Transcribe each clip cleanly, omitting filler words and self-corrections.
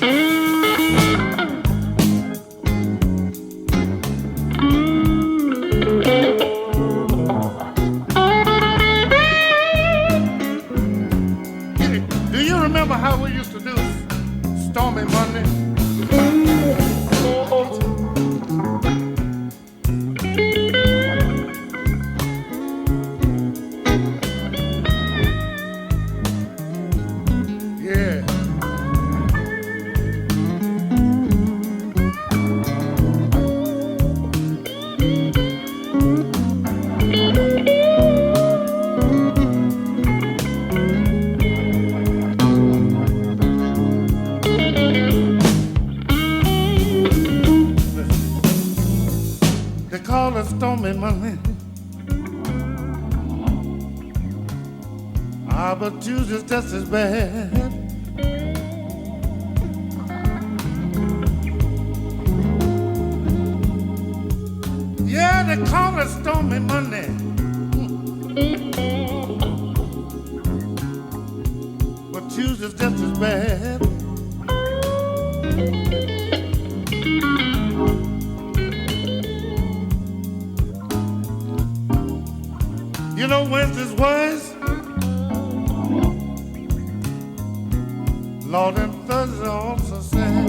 Do you remember how we used to do Stormy Monday? Yeah. They call it Stormy Monday. Ah, but Tuesday's just as bad. Yeah, they call it Stormy Monday. But Tuesday's just as bad. You know Wednesday's worse. Lord, and Thursday also sad.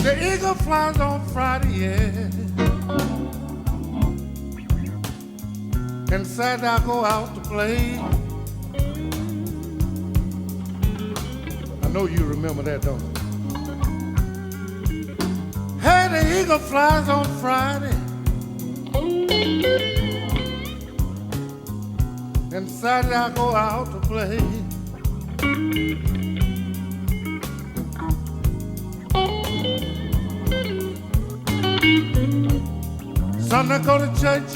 The eagle flies on Friday, yeah. And Saturday I go out to play. I know you remember that, don't you? Hey, the eagle flies on Friday. And Saturday I go out to play. Sunday I go to church.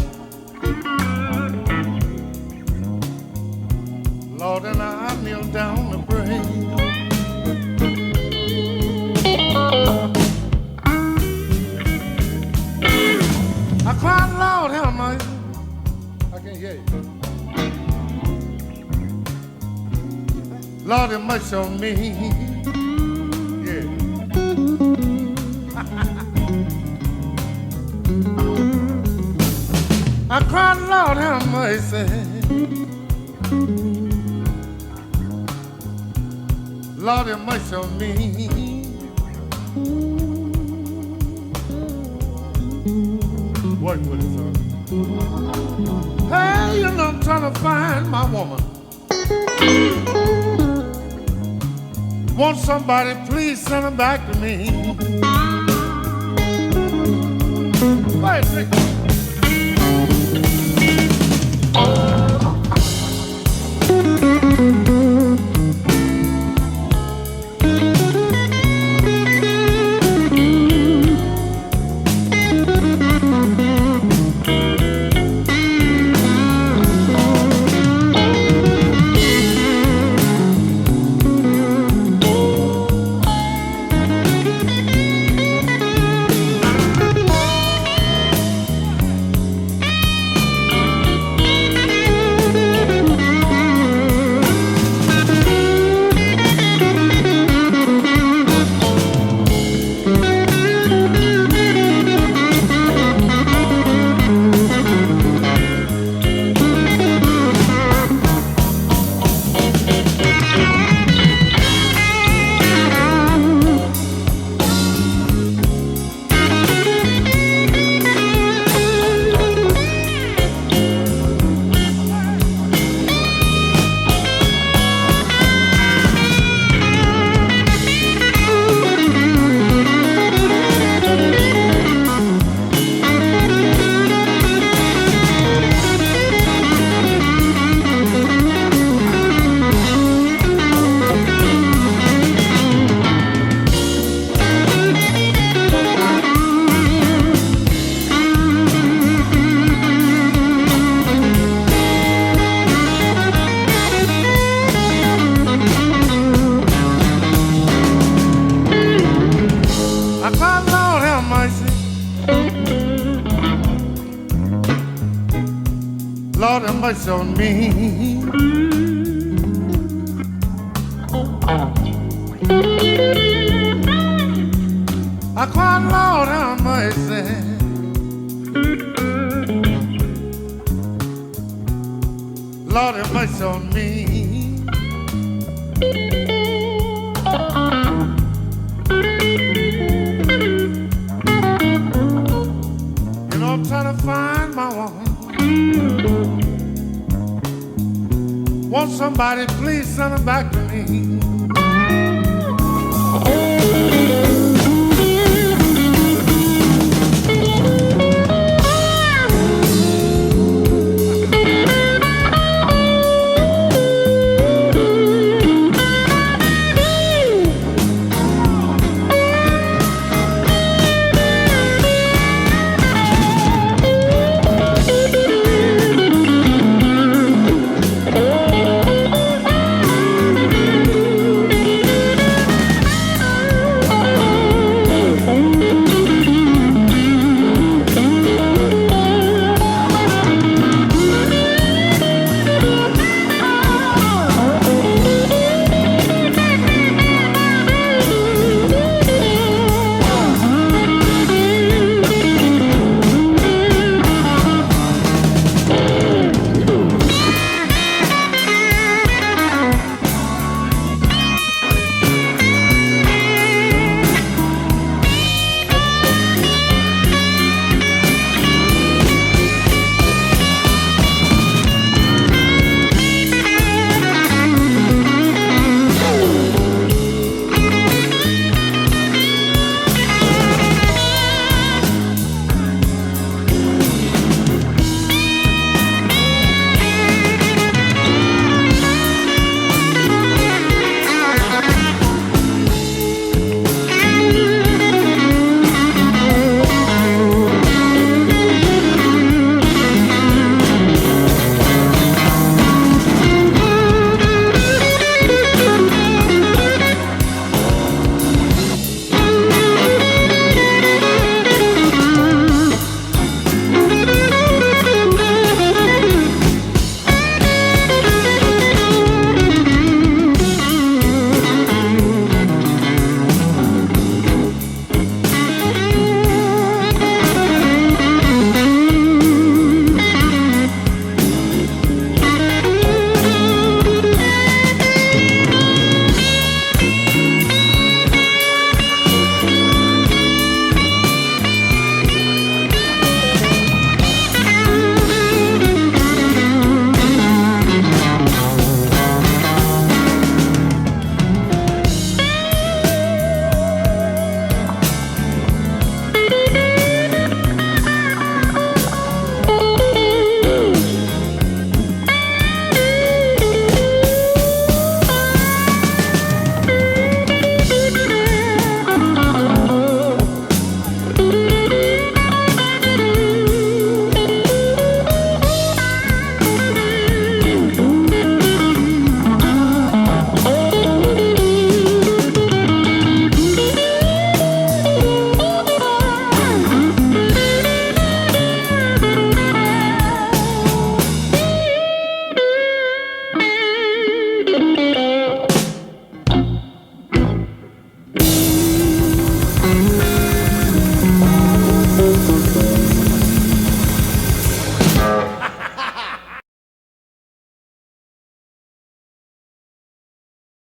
Lord, and I kneel down to pray. I cried, Lord, have mercy. I can't hear you. Lord, have mercy on me. Yeah. I cried, Lord, have mercy. Lord, have mercy on me. Work with it, son. Hey, you know I'm trying to find my woman. Want somebody, please send her back to me. Wait, drink. Lord have mercy on me. I cried, Lord have mercy. Lord have mercy on me. You know, I'm trying to find my woman. Want somebody, please send her back to me.